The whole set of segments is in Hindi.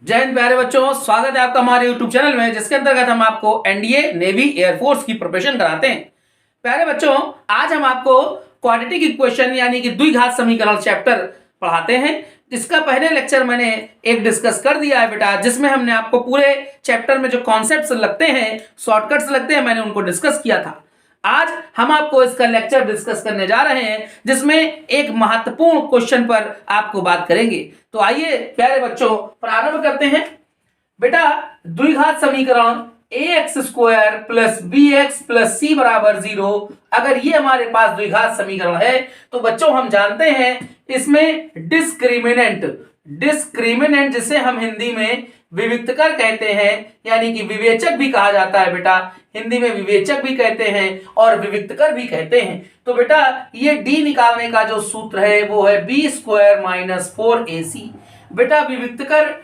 जय हिंद प्यारे बच्चों, स्वागत है आपका हमारे YouTube चैनल में, जिसके अंतर्गत हम आपको एनडीए, नेवी, एयरफोर्स की प्रिपरेशन कराते हैं। प्यारे बच्चों, आज हम आपको क्वाड्रेटिक इक्वेशन यानी कि द्विघात समीकरण चैप्टर पढ़ाते हैं। इसका पहले लेक्चर मैंने एक डिस्कस कर दिया है बेटा, जिसमें हमने आपको पूरे चैप्टर में जो कॉन्सेप्ट्स लगते हैं, शॉर्टकट्स लगते हैं, मैंने उनको डिस्कस किया था। आज हम आपको इसका लेक्चर डिस्कस करने जा रहे हैं, जिसमें एक महत्वपूर्ण क्वेश्चन पर आपको बात करेंगे। तो आइए प्यारे बच्चों प्रारंभ करते हैं। बेटा, द्विघात समीकरण ax square plus bx plus c बराबर 0, अगर ये हमारे पास द्विघात समीकरण है तो बच्चों हम जानते हैं इसमें डिस्क्रिमिनेंट जिसे हम हिंदी में विविक्तकर कहते हैं, यानी कि विवेचक भी कहा जाता है बेटा। हिंदी में विवेचक भी कहते हैं और विविक्तकर भी कहते हैं। तो बेटा ये d निकालने का जो सूत्र है वो है b स्क्वायर माइनस 4ac। बेटा विविक्तकर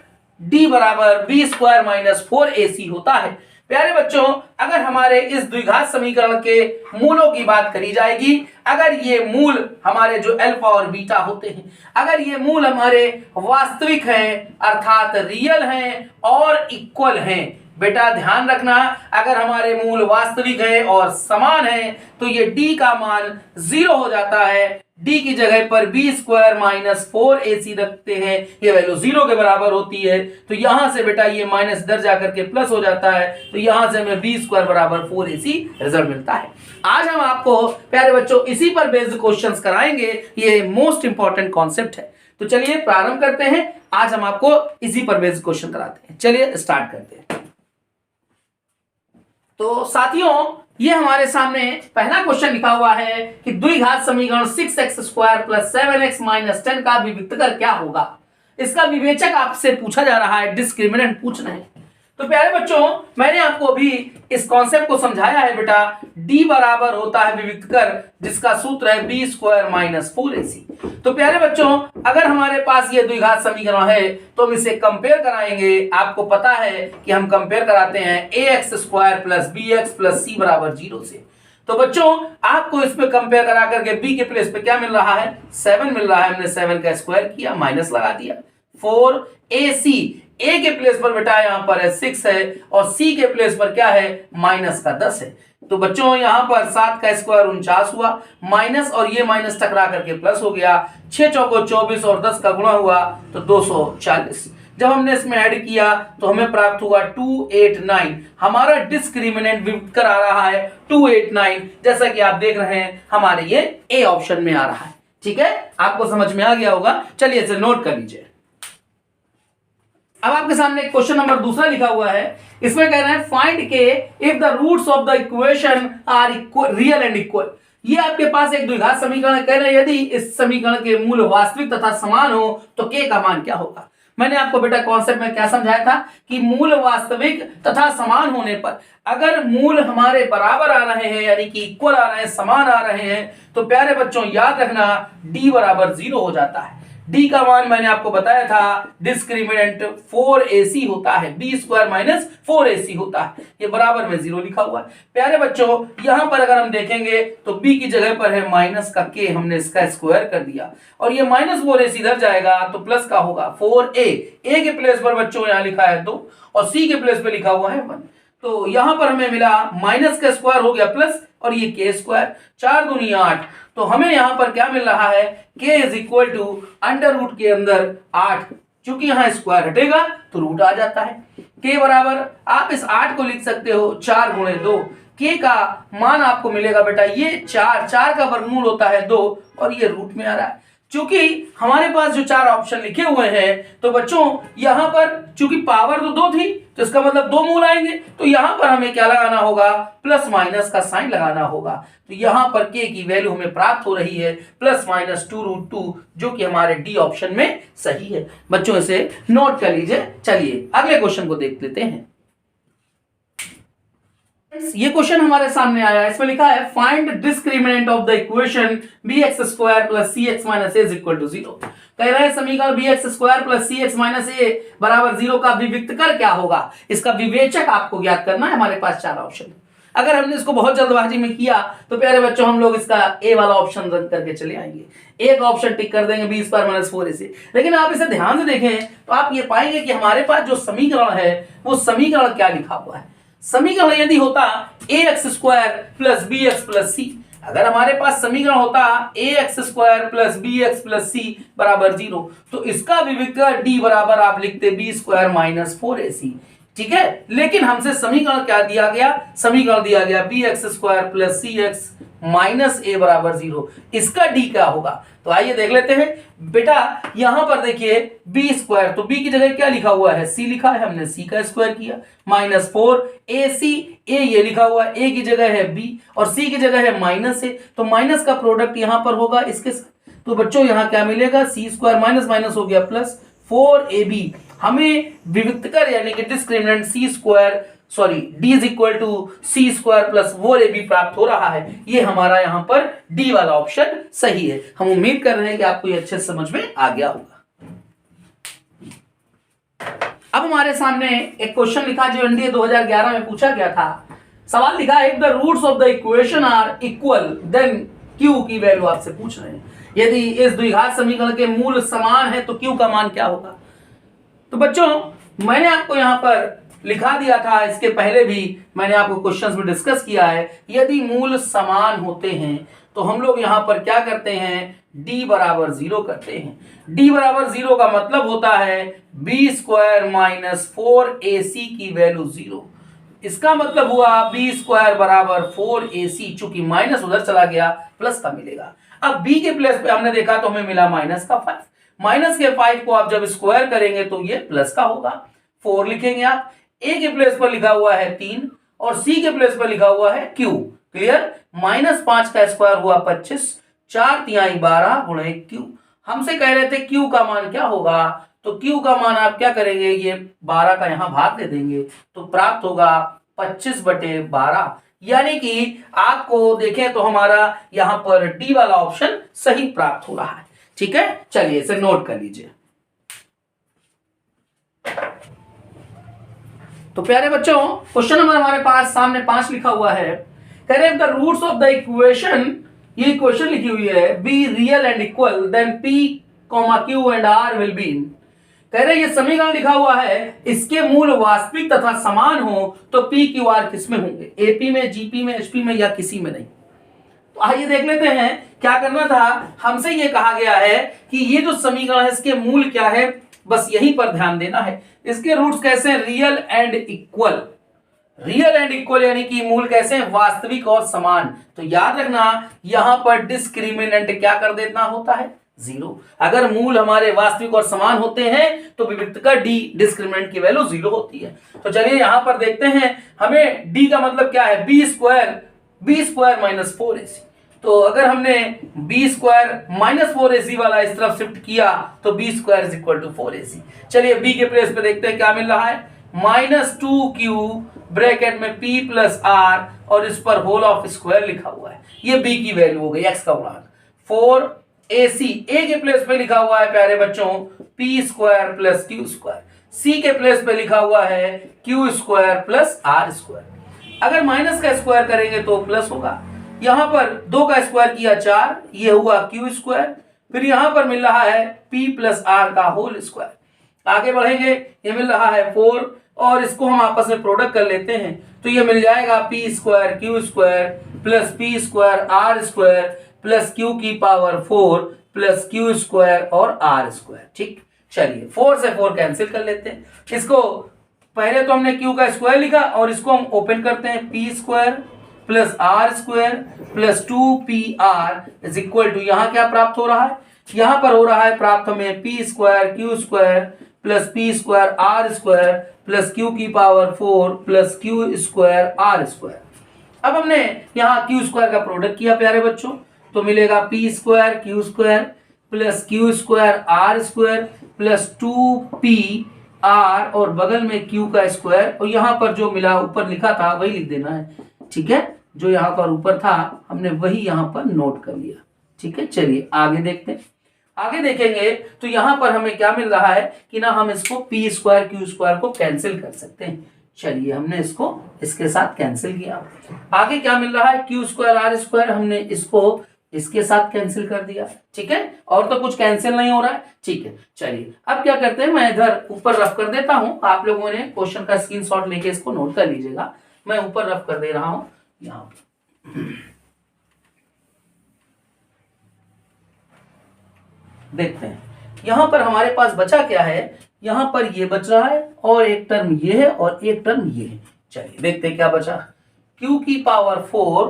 d बराबर b स्क्वायर माइनस 4ac होता है। प्यारे बच्चों, अगर हमारे इस द्विघात समीकरण के मूलों की बात करी जाएगी, अगर ये मूल हमारे जो अल्फा और बीटा होते हैं, अगर ये मूल हमारे वास्तविक हैं अर्थात रियल हैं और इक्वल हैं, बेटा ध्यान रखना, अगर हमारे मूल वास्तविक है और समान है तो ये d का मान 0 हो जाता है। d की जगह पर b स्क्वायर माइनस 4ac रखते हैं, ये वैल्यू 0 के बराबर होती है। तो यहां से बेटा ये माइनस इधर जाकर के प्लस हो जाता है, तो यहां से हमें b स्क्वायर बराबर 4ac रिजल्ट मिलता है। आज हम आपको प्यारे बच्चों इसी पर बेस्ड क्वेश्चंस कराएंगे, ये मोस्ट इंपॉर्टेंट कॉन्सेप्ट है। तो चलिए प्रारंभ करते हैं। आज हम आपको इसी पर बेस्ड क्वेश्चन कराते हैं। चलिए स्टार्ट करते हैं। तो साथियों, ये हमारे सामने पहला क्वेश्चन लिखा हुआ है कि द्विघात समीकरण 6x square plus 7x minus 10 का विविक्तकर क्या होगा। इसका विवेचक आपसे पूछा जा रहा है, डिस्क्रिमिनेंट पूछ रहे हैं। तो प्यारे बच्चों, मैंने आपको अभी इस कॉन्सेप्ट को समझाया है बेटा। d बराबर होता है विविक्तकर, जिसका सूत्र है b स्क्वायर माइनस 4ac। तो प्यारे बच्चों, अगर हमारे पास ये द्विघात समीकरण है तो हम इसे कंपेयर कराएंगे। आपको पता है कि हम कंपेयर कराते हैं ax square plus bx plus c बराबर 0 से। तो बच्चों आपको इसमें कंपेयर करा करके b के प्लेस पे क्या मिल रहा है, 7 मिल रहा है। हमने 7 का स्क्वायर किया, माइनस लगा दिया। 4ac, a के प्लेस पर बेटा यहाँ पर है 6 है और c के प्लेस पर क्या है, माइनस का 10 है। तो बच्चों यहाँ पर 7 का स्क्वायर 49 हुआ, माइनस और ये माइनस टकरा करके प्लस हो गया। 6 चौको 24 और 10 का गुणा हुआ तो 240। जब हमने इसमें ऐड किया तो हमें प्राप्त हुआ 289। हमारा डिस्क्रिमिनेंट विविक्तकर आ रहा है 289, जैसा कि आप देख रहे हैं हमारे ये ए ऑप्शन में आ रहा है। ठीक है, आपको समझ में आ गया होगा। चलिए इसे नोट कर लीजिए। अब आपके सामने क्वेश्चन नंबर दूसरा लिखा हुआ है। इसमें कह रहे हैं find k if the roots of the equation are real and equal. ये आपके पास एक द्विघात समीकरण कह रहे हैं, यदि इस समीकरण के मूल वास्तविक तथा समान हो तो के का मान क्या होगा। मैंने आपको बेटा कॉन्सेप्ट में क्या समझाया था कि मूल वास्तविक तथा समान होने पर, अगर मूल हमारे बराबर आ रहे हैं यानी कि इक्वल आ रहे हैं, समान आ रहे हैं, तो प्यारे बच्चों याद रखना d बराबर 0 हो जाता है। d का मान मैंने आपको बताया था, डिस्क्रिमिनेंट 4ac होता है, b स्क्वायर माइनस 4ac होता है। ये बराबर में 0 लिखा हुआ है। प्यारे बच्चों यहां पर अगर हम देखेंगे तो b की जगह पर है माइनस का k, हमने इसका स्क्वायर कर दिया और ये माइनस 4ac इधर जाएगा तो प्लस का होगा 4a। a के प्लेस पर बच्चों यहां लिखा है 2 और c के प्लेस पर लिखा हुआ है 1। तो यहां पर हमें मिला माइनस का स्क्वायर हो गया प्लस और ये k स्क्वायर, 4 दूनी 8। तो हमें यहां पर क्या मिल रहा है, k is equal to under root के अंदर 8। चूंकि यहां स्क्वायर हटेगा तो रूट आ जाता है। k बराबर आप इस 8 को लिख सकते हो 4 गुणे 2। k का मान आपको मिलेगा बेटा ये 4 का वर्गमूल होता है 2 और ये रूट में आ रहा है। चूंकि हमारे पास जो 4 ऑप्शन लिखे हुए हैं तो बच्चों यहां पर चूंकि पावर तो 2 थी तो इसका मतलब 2 मूल आएंगे, तो यहां पर हमें क्या लगाना होगा, प्लस माइनस का साइन लगाना होगा। तो यहां पर k की वैल्यू हमें प्राप्त हो रही है प्लस माइनस 2√2, जो कि हमारे डी ऑप्शन में सही है। बच्चों इसे नोट कर लीजिए। चलिए अगले क्वेश्चन को देख लेते हैं। ये क्वेश्चन हमारे सामने आया है। इसमें लिखा है find discriminant of the equation bx square plus cx minus a is equal to 0। कह रहे हैं समीकरण bx square plus cx minus a बराबर 0 का विविक्तकर क्या होगा। इसका विवेचक आपको ज्ञात करना है। हमारे पास 4 ऑप्शन। अगर हमने इसको बहुत जल्दबाजी में किया तो प्यारे बच्चों हम लोग इसका ए वाला ऑप्शन रद्द करके चले आएंगे, एक ऑप्शन टिक कर देंगे बी स्क्वायर माइनस 4ac। लेकिन आप इसे ध्यान से देखें तो आप ये पाएंगे कि हमारे पास जो समीकरण है वो समीकरण क्या लिखा हुआ है। समीकरण यदि होता ax square plus B X plus C, अगर हमारे पास समीकरण होता ax square plus B X plus C बराबर 0, तो इसका विविक्त d बराबर आप लिखते बी स्क्वायर माइनस 4ac। ठीक है, लेकिन हमसे समीकरण क्या दिया गया, समीकरण दिया गया बी एक्स स्क्वायर प्लस सी एक्स माइनस ए बराबर 0, इसका डी क्या होगा। तो आइए देख लेते हैं बेटा, यहां पर देखिए बी स्क्वायर, तो बी की जगह क्या लिखा हुआ है, सी लिखा है, हमने सी का स्क्वायर किया, माइनस 4ac, ए ये लिखा हुआ है, ए की जगह है बी और सी की जगह है माइनस ए, तो माइनस का प्रोडक्ट यहां पर होगा इसके साथ। तो बच्चों यहां क्या मिलेगा, सी स्क्वायर माइनस माइनस हो गया प्लस 4ab, हमें विविक्त कर यानी कि discriminant c square sorry d is equal to c square plus 4ab प्राप्त हो रहा है। ये हमारा यहां पर डी वाला ऑप्शन सही है। हम उम्मीद कर रहे हैं कि आपको ये अच्छे से समझ में आ गया होगा। अब हमारे सामने एक क्वेश्चन लिखा जो एनडीए 2011 में पूछा गया था। सवाल लिखा है if the roots of the equation are equal then q की वैल्यू आपसे पूछ रहे हैं। यदि इस द्विघात समीकरण के मूल समान है तो क्यू का मान क्या होगा। तो बच्चों मैंने आपको यहां पर लिखा दिया था, इसके पहले भी मैंने आपको क्वेश्चंस में डिस्कस किया है, यदि मूल समान होते हैं तो हम लोग यहां पर क्या करते हैं, d बराबर 0 करते हैं। d बराबर 0 का मतलब होता है बी स्क्वायर माइनस 4ac की वैल्यू 0। इसका मतलब हुआ बी स्क्वायर बराबर 4ac, चूंकि माइनस उधर चला गया प्लस का मिलेगा। अब b के प्लेस पे हमने देखा तो हमें मिला माइनस का 5, माइनस के 5 को आप जब स्क्वायर करेंगे तो ये प्लस का होगा, 4 लिखेंगे आप। a के प्लेस पर लिखा हुआ है 3 और c के प्लेस पर लिखा हुआ है q, क्लियर। माइनस 5 का स्क्वायर हुआ 25, 4 तिहाई 12 गुणे q। हमसे कह रहे थे q का मान क्या होगा, तो q का मान आप क्या करेंगे, ये 12 का यहां भाग दे देंगे तो प्राप्त होगा 25/12, यानी कि आपको देखें तो हमारा यहां पर डी वाला ऑप्शन सही प्राप्त हो रहा है। ठीक है, चलिए इसे नोट कर लीजिए। तो प्यारे बच्चों क्वेश्चन नंबर हमारे पास सामने 5 लिखा हुआ है। कह रहे the roots of the equation, ये इक्वेशन लिखी हुई है be real and equal then p q and r will be. कह रहे ये समीकरण लिखा हुआ है, इसके मूल वास्तविक तथा समान हो तो पी क्यू आर किस में होंगे, एपी में, जीपी में, एचपी में या किसी में नहीं। तो आइए देख लेते हैं क्या करना था। हमसे ये कहा गया है कि ये जो समीकरण है इसके मूल क्या है, बस यहीं पर ध्यान देना है। इसके रूट्स कैसे हैं, real and equal, real and equal यानी कि मूल कैसे हैं, वास्तविक और समान। तो याद रखना यहां पर डिस्क्रिमिनेंट क्या कर देना होता है, 0। अगर मूल हमारे वास्तविक और समान होते हैं तो विविक्त का डी डिस्क्रिमिनेंट की वैल्यू 0 होती है। तो चलिए यहां पर देखते हैं, हमें डी का मतलब क्या है, बी स्क्वायर माइनस 4ac। तो अगर हमने बी स्क्वायर माइनस 4ac वाला इस तरफ शिफ्ट किया तो b square is equal to 4ac। चलिए बी के प्लेस पे देखते हैं क्या मिल रहा है, -2q ब्रैकेट में p प्लस r और इस पर होल ऑफ स्क्वायर लिखा हुआ है। ये b की वैल्यू हो गई, x का गुणांक 4ac। a के प्लेस पे लिखा हुआ है प्यारे बच्चों p square plus q square, c के प्लेस पे लिखा हुआ है q square plus r square. अगर माइनस का स्क्वायर करेंगे तो प्लस होगा, यहां पर 2 का स्क्वायर किया 4, ये हुआ q स्क्वायर, फिर यहां पर मिल रहा है p प्लस r का होल स्क्वायर। आगे बढ़ेंगे, ये मिल रहा है 4 और इसको हम आपस में प्रोडक्ट कर लेते हैं तो ये मिल जाएगा p square q square plus p square r square plus q की पावर 4 प्लस q स्क्वायर और r स्क्वायर। ठीक, चलिए 4 से 4 कैंसिल कर लेते हैं। इसको पहले तो हमने q का स्क्वायर लिखा और इसको हम ओपन करते हैं, p square plus r square plus 2pr is equal to, यहां क्या प्राप्त हो रहा है, यहां पर हो रहा है प्राप्त हमें p square q square plus p square r square plus q की power 4 plus q square r square. अब हमने यहां q स्क्वायर का प्रोडक्ट किया प्यारे बच्चों तो मिलेगा p square q square plus q square r square plus 2pr और बगल में q का स्क्वायर, और यहां पर जो मिला ऊपर लिखा था वही लिख देना है। ठीक है, जो यहां पर ऊपर था हमने वही यहां पर नोट कर लिया। ठीक है, चलिए आगे देखते हैं। आगे देखेंगे तो यहां पर हमें क्या मिल रहा है कि ना हम इसको p स्क्वायर q स्क्वायर को कैंसिल कर सकते हैं। चलिए हमने इसको इसके साथ कैंसिल किया। आगे क्या मिल रहा है, क्यू स्क्वायर आर स्क्वायर, हमने इसको इसके साथ कैंसिल कर दिया। ठीक है, और तो कुछ कैंसिल नहीं हो रहा है। ठीक है, चलिए अब क्या करते हैं, मैं इधर ऊपर रफ कर देता हूं, आप लोगों ने क्वेश्चन का स्क्रीनशॉट लेके इसको नोट कर लीजिएगा। मैं ऊपर रफ कर दे रहा हूं यहां पर। देखते हैं यहां पर हमारे पास बचा क्या है, यहां पर ये बच रहा है और एक टर्म ये है और एक टर्म ये है। चलिए देखते हैं क्या बचा, q की power 4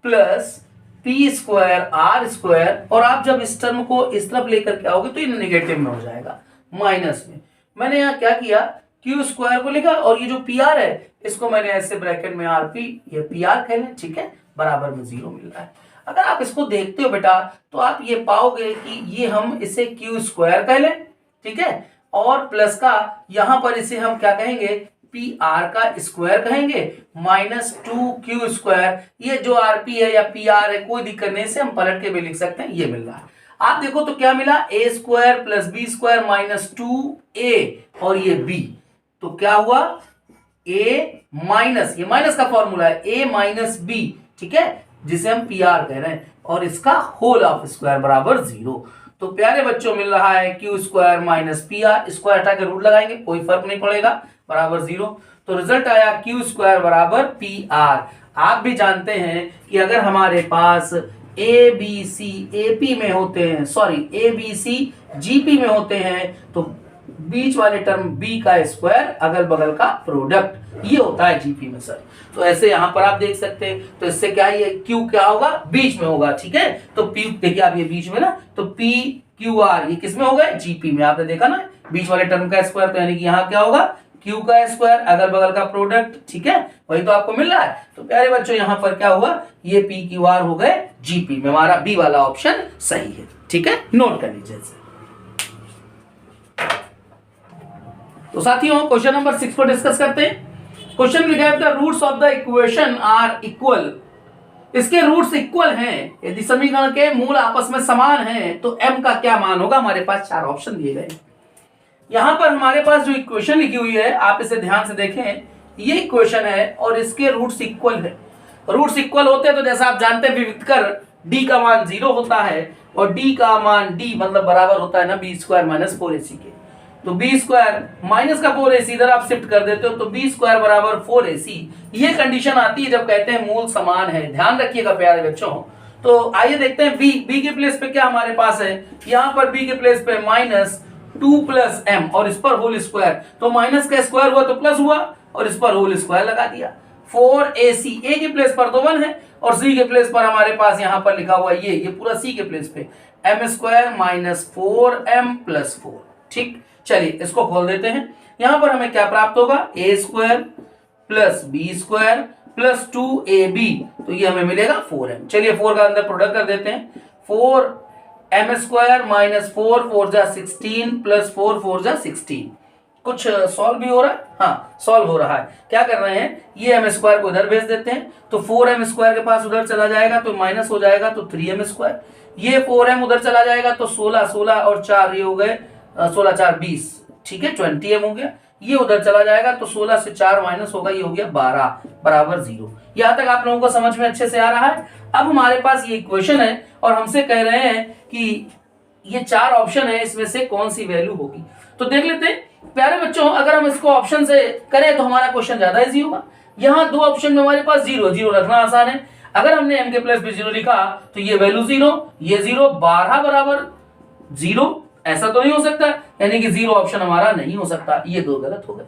plus p square r square, और आप जब इस टर्म को इस तरफ लेकर के आओगे तो ये नेगेटिव में हो जाएगा, माइनस में। मैंने यहाँ क्या किया, क्यू स्क्वायर को लिखा और ये जो पी आर है इसको मैंने ऐसे ब्रैकेट में आर पी, ये पी आर कह लें। ठीक है, बराबर में 0 मिल रहा है। अगर आप इसको देखते हो बेटा तो आप ये पाओगे कि ये हम इसे क्यू स्क्वायर कह लें, ठीक है, और प्लस का यहां पर इसे हम क्या कहेंगे, पी आर का स्क्वायर कहेंगे, माइनस 2q स्क्वायर। ये जो आर पी है या पी आर है कोई दिक्कत नहीं, से हम पलट के भी लिख सकते हैं। ये मिल रहा है, आप देखो तो क्या मिला, A square plus B square minus 2a और ये b, तो क्या हुआ a माइनस, ये माइनस का फॉर्मूला है, a माइनस b, ठीक है, जिसे हम पी आर कह रहे हैं, और इसका होल ऑफ स्क्वायर बराबर 0। तो प्यारे बच्चों मिल रहा है Q square minus P R, square हटा के रूट लगाएंगे कोई फर्क नहीं पड़ेगा, बराबर 0। तो रिजल्ट आया क्यू स्क्वायर बराबर पी आर। आप भी जानते हैं कि अगर हमारे पास ए बी सी ए पी में होते हैं, sorry a b c G P में होते हैं, तो बीच वाले टर्म बी का स्क्वायर अगल बगल का प्रोडक्ट ये होता है जीपी में सर। तो ऐसे यहां पर आप देख सकते हैं, तो इससे क्या है, क्यू क्या होगा, बीच में होगा। ठीक है, तो पी देखिए आप ये बीच में ना, तो पी क्यू आर ये किस में होगा, जीपी में। आपने देखा ना बीच वाले टर्म का स्क्वायर, तो यानी कि यहाँ क्या होगा, क्यू का स्क्वायर अगल बगल का प्रोडक्ट। ठीक है, वही तो आपको मिल रहा है। तो प्यारे बच्चों यहाँ पर क्या हुआ, ये पी क्यू आर हो गए जीपी में, हमारा बी वाला ऑप्शन सही है। ठीक है, नोट कर लीजिए। तो साथियों क्वेश्चन नंबर 6 को डिस्कस करते हैं। क्वेश्चन लिखा है the roots of the equation are equal, इसके रूट्स इक्वल हैं, यदि समीकरण के मूल आपस में समान हैं तो m का क्या मान होगा। हमारे पास 4 ऑप्शन दिए गए। यहां पर हमारे पास जो इक्वेशन लिखी हुई है आप इसे ध्यान से देखें, ये इक्वेशन है और इसके रूट्स इक्वल है। रूट्स इक्वल होते हैं तो जैसा आप जानते हैं विविध कर d का मान 0 होता है और d का मान d मतलब बराबर होता है ना बी स्क्वायर माइनस 4ac के। तो बी स्क्वायर माइनस का 4ac इधर आप शिफ्ट कर देते हो तो बी स्क्वायर बराबर 4ac। ये कंडीशन आती है जब कहते हैं मूल समान है, ध्यान रखिएगा प्यारे बच्चों। तो आइए देखते हैं बी के प्लेस पे क्या हमारे पास है, यहाँ पर बी के प्लेस पे माइनस 2 प्लस m और इस पर होल स्क्वायर, तो माइनस का स्क्वायर हुआ तो प्लस हुआ और इस पर होल स्क्वायर लगा दिया। 4ac a के प्लेस पर तो 1 है और c के प्लेस पर हमारे पास यहाँ पर लिखा हुआ ये पूरा c के प्लेस पे m square minus 4m plus 4। ठीक, चलिए इसको खोल देते हैं। यहां पर हमें क्या प्राप्त होगा, a square plus B square plus 2ab, तो ये हमें मिलेगा 4m। चलिए 4 का अंदर प्रोडक्ट कर देते हैं, 4m स्क्वायर माइनस 4 4 जा 16 प्लस 4 4 जा 16। कुछ सॉल्व भी हो रहा है, हाँ सॉल्व हो रहा है। क्या कर रहे हैं, ये m स्क्वायर को इधर भेज देते हैं, तो 4m स्क्वायर के पास उधर चला जाएगा तो माइनस हो जाएगा तो 3m स्क्वायर, ये 4m उधर चला जाएगा तो 16 16 और 4 ये हो गए 16 4 20, ठीक है 20m हो गया। ये उधर चला जाएगा तो 16 से 4 माइनस होगा, ये हो गया 12 बराबर 0। यहां तक आप लोगों को समझ में अच्छे से आ रहा है। अब हमारे पास ये इक्वेशन है और हमसे कह रहे हैं कि ये 4 ऑप्शन है, इसमें से कौन सी वैल्यू होगी। तो देख लेते हैं प्यारे बच्चों, अगर हम इसको ऑप्शन से करें तो हमारा क्वेश्चन ज्यादा इजी होगा। यहाँ 2 ऑप्शन में हमारे पास 0 0 रखना आसान है। अगर हमने m के प्लेस पे 0 लिखा तो ये वैल्यू 0, ये 0, 12 बराबर 0, ऐसा तो नहीं हो सकता, यानी कि 0 ऑप्शन हमारा नहीं हो सकता। ये 2 गलत हो गए।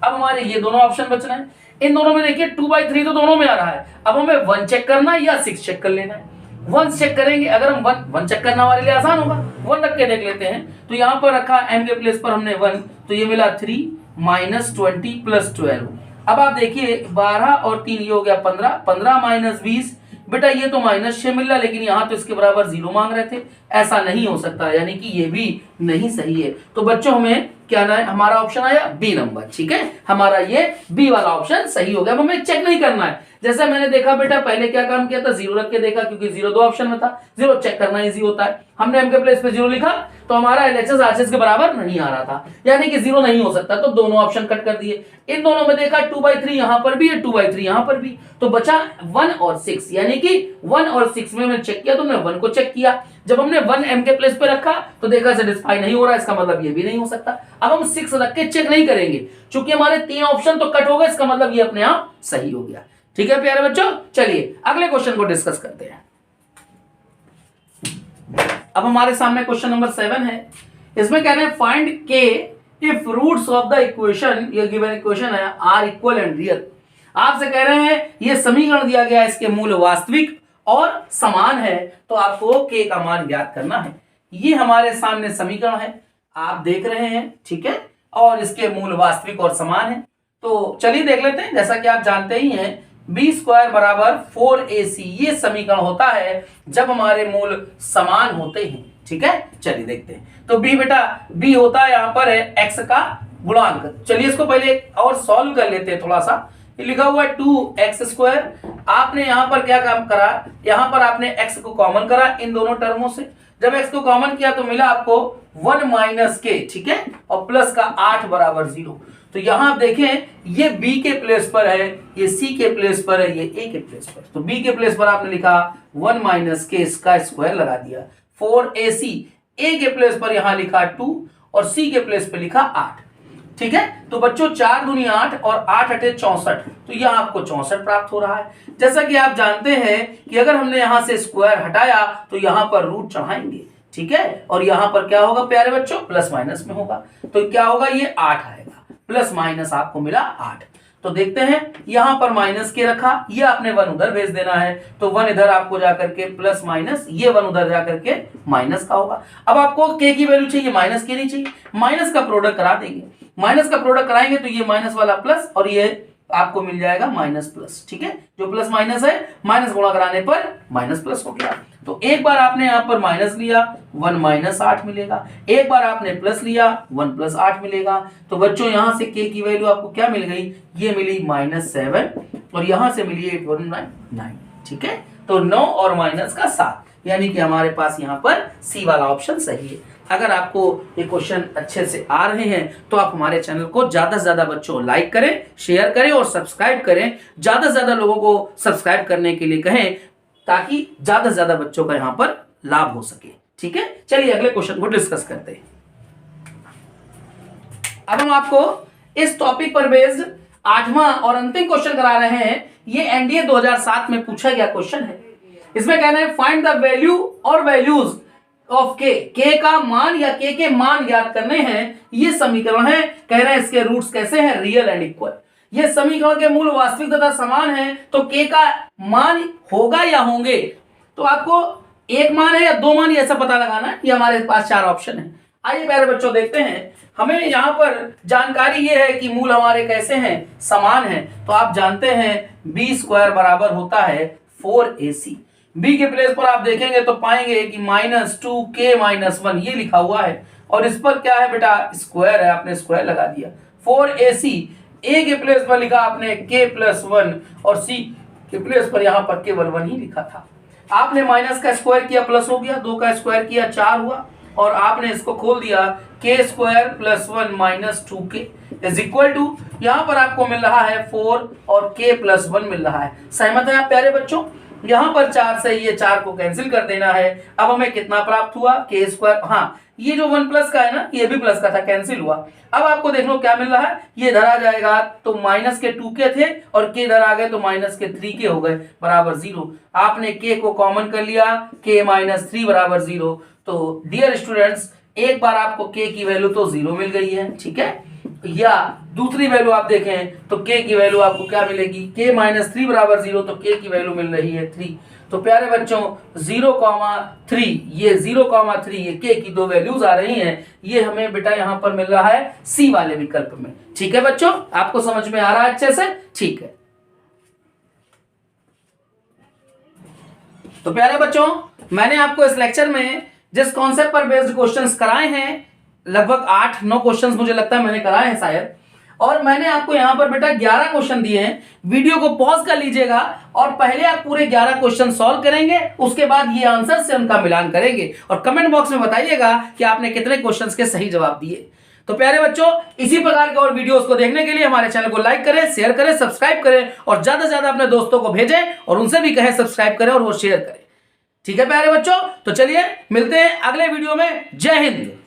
अब हमारे ये दोनों ऑप्शन बच रहे हैं, इन दोनों में देखिए 2/3 तो दोनों में आ रहा है। अब हमें 1 चेक करना है या 6 चेक कर लेना है। 1 चेक करेंगे, अगर हम 1 चेक करना हमारे लिए आसान होगा, 1 रख के देख लेते हैं। तो यहाँ पर रखा m के प्लेस पर हमने 1, तो ये मिला 3 माइनस 20 प्लस 12। अब आप देखिए 12 और 3 ये हो गया 15, 15 माइनस 20, बेटा ये तो माइनस 6 मिल रहा, लेकिन यहाँ तो इसके बराबर 0 मांग रहे थे, ऐसा नहीं हो सकता, यानी कि ये भी नहीं सही है। तो बच्चों हमें क्या ना है, हमारा ऑप्शन आया बी नंबर। ठीक है, हमारा ये बी वाला ऑप्शन सही हो गया। अब हमें चेक नहीं करना है, जैसा मैंने देखा बेटा पहले क्या काम किया था, 0 रख के देखा, क्योंकि 0 2 ऑप्शन में था, 0 चेक करना इजी होता है। हमने m के प्लेस पे 0 लिखा तो हमारा एलएचएस आरएचएस के बराबर नहीं आ रहा था, यानी कि 0 नहीं हो सकता, तो दोनों ऑप्शन कट कर दिए। इन दोनों में देखा 2/3 यहां पर भी है, 2/3 यहां पर भी, तो बचा 1 और 6, यानी कि 1 और 6 में मैंने चेक किया तो हमने 1 को चेक किया। जब हमने 1 m के प्लेस पे रखा तो देखा सेटिस्फाई नहीं हो रहा, इसका मतलब ये भी नहीं हो सकता। अब हम 6 रख के चेक नहीं करेंगे, क्योंकि हमारे 3 ऑप्शन तो कट हो गए, इसका मतलब ये अपने आप सही हो गया। ठीक है प्यारे बच्चों, चलिए अगले क्वेश्चन को डिस्कस करते हैं। अब हमारे सामने क्वेश्चन नंबर 7 है। इसमें कह रहे हैं find k if roots of the equation, ये गिवन इक्वेशन है, आर इक्वल एंड रियल। आपसे कह रहे हैं ये समीकरण दिया गया है, इसके मूल वास्तविक और समान है, तो आपको के का मान ज्ञात करना है। ये हमारे सामने समीकरण है, आप देख रहे हैं, ठीक है, और इसके मूल वास्तविक और समान है। तो चलिए देख लेते हैं। जैसा कि आप जानते ही हैं b² बराबर 4ac, ये समीकरण होता है जब हमारे मूल समान होते हैं। ठीक है, चलिए देखते हैं। तो b बेटा, b होता है यहाँ पर है x का गुणांक। चलिए इसको पहले और सॉल्व कर लेते हैं थोड़ा सा। लिखा हुआ है 2x²। आपने यहाँ पर क्या काम करा, यहाँ पर आपने x को कॉमन करा इन दोनों टर्मों से। जब x को कॉमन किया तो मिला आपको 1 - k, ठीक है, और प्लस का 8 बराबर 0। तो यहां आप देखें ये b के प्लेस पर है, ये c के प्लेस पर है, ये a के प्लेस पर। तो b के प्लेस पर आपने लिखा 1 - k इसका स्क्वायर लगा दिया 4ac। a के प्लेस पर यहां लिखा 2 और c के प्लेस पर लिखा 8। ठीक है, तो बच्चों 4 दूनी 8 और 8 अठे 64, तो यहां आपको 64 प्राप्त हो रहा है। जैसा कि आप जानते हैं कि अगर हमने यहां से स्क्वायर हटाया तो यहां पर रूट चढ़ाएंगे, ठीक है, और यहां पर क्या होगा प्यारे बच्चों, प्लस माइनस में होगा, तो क्या होगा, ये 8 आएगा, प्लस माइनस आपको मिला 8। तो देखते हैं यहां पर माइनस के रखा, ये आपने 1 उधर भेज देना है, तो 1 इधर आपको जाकर के प्लस माइनस, ये 1 उधर जाकर के माइनस का होगा। अब आपको के की वैल्यू चाहिए, माइनस की नहीं चाहिए, माइनस का प्रोडक्ट करा देंगे। माइनस का प्रोडक्ट कराएंगे तो ये माइनस वाला प्लस और ये आपको मिल जाएगा माइनस प्लस। ठीक है, जो प्लस माइनस है, माइनस गुणा कराने पर माइनस प्लस हो गया। तो एक बार आपने यहाँ पर माइनस लिया 1 - 8 मिलेगा, एक बार आपने प्लस लिया 1 + 8 मिलेगा। तो बच्चों यहाँ से के की वैल्यू आपको क्या मिल गई, ये मिली -7 और यहाँ से मिली 819। ठीक है, तो 9 और माइनस का 7, यानी कि हमारे पास यहाँ पर सी वाला ऑप्शन सही है। अगर आपको ये क्वेश्चन अच्छे से आ रहे हैं तो आप हमारे चैनल को ज्यादा से ज्यादा बच्चों लाइक करें, शेयर करें और सब्सक्राइब करें। ज्यादा से ज्यादा लोगों को सब्सक्राइब करने के लिए कहें, ताकि ज्यादा से ज्यादा बच्चों का यहां पर लाभ हो सके। ठीक है, चलिए अगले क्वेश्चन को डिस्कस करते हैं। अब हम आपको इस टॉपिक पर बेस्ड 8वां और अंतिम क्वेश्चन करा रहे हैं। ये एनडीए 2007 में पूछा गया क्वेश्चन है। इसमें कहना है फाइंड द वैल्यू और वैल्यूज ऑफ के का मान या के मान ज्ञात करने हैं। ये समीकरण है, कह रहे हैं इसके रूट्स कैसे हैं, रियल एंड इक्वल। ये समीकरण के मूल वास्तविक तथा समान है, तो के का मान होगा या होंगे। तो आपको एक मान है या दो मान, ऐसा पता लगाना है। ये हमारे पास 4 ऑप्शन है। आइए प्यारे बच्चों देखते हैं। हमें यहाँ पर जानकारी ये है कि मूल हमारे कैसे हैं, समान है। तो आप जानते हैं b² बराबर होता है 4ac। b के प्लेस पर आप देखेंगे तो पाएंगे कि -2k - 1 ये लिखा हुआ है, और इस पर क्या है बेटा, स्क्वायर है, आपने स्क्वायर लगा दिया। 4ac, a के प्लेस पर लिखा आपने k + 1 और c के प्लेस पर यहाँ पर केवल 1 ही लिखा था। आपने माइनस का स्क्वायर किया, प्लस हो गया, 2 का स्क्वायर किया 4 हुआ, और आपने इसको खोल दिया k² + 1 - 2k = यहाँ पर आपको मिल रहा है 4 और k + 1 मिल रहा है। सहमत है आप प्यारे बच्चों? यहाँ पर 4 से ये 4 को कैंसिल कर देना है। अब हमें कितना प्राप्त हुआ, k²। हाँ, ये जो 1 प्लस का है ना, ये भी प्लस का था, कैंसिल हुआ। अब आपको देख लो क्या मिल रहा है, ये इधर आ जाएगा तो -2k थे और k इधर आ गए तो -3k हो गए बराबर 0। आपने k को कॉमन कर लिया, k - 3 बराबर 0। तो डियर स्टूडेंट्स, एक बार आपको k की वैल्यू तो 0 मिल गई है, ठीक है, या दूसरी वैल्यू आप देखें तो k की वैल्यू आपको क्या मिलेगी, k - 3 बराबर 0, तो k की वैल्यू मिल रही है 3। तो प्यारे बच्चों 0,3, ये 0,3, ये k की 2 वैल्यूज आ रही हैं। ये हमें बेटा यहाँ पर मिल रहा है सी वाले विकल्प में। ठीक है बच्चों, आपको समझ में आ रहा है अच्छे से? ठीक है। तो प्यारे बच्चों, मैंने आपको इस लेक्चर में जिस कॉन्सेप्ट पर बेस्ड क्वेश्चंस कराए हैं, लगभग 8-9 क्वेश्चंस मुझे लगता है मैंने कराए हैं शायद। और मैंने आपको यहां पर बेटा 11 क्वेश्चन दिए हैं। वीडियो को पॉज कर लीजिएगा और पहले आप पूरे 11 क्वेश्चन सॉल्व करेंगे, उसके बाद ये आंसर से उनका मिलान करेंगे और कमेंट बॉक्स में बताइएगा कि आपने कितने क्वेश्चंस के सही जवाब दिए। तो प्यारे बच्चों, इसी प्रकार के और वीडियोस को देखने के लिए हमारे चैनल को लाइक करें, शेयर करें, सब्सक्राइब करें और ज्यादा से ज्यादा अपने दोस्तों को भेजें और उनसे भी कहें सब्सक्राइब करें और वो शेयर करें। ठीक है प्यारे बच्चों, तो चलिए मिलते हैं अगले वीडियो में। जय हिंद।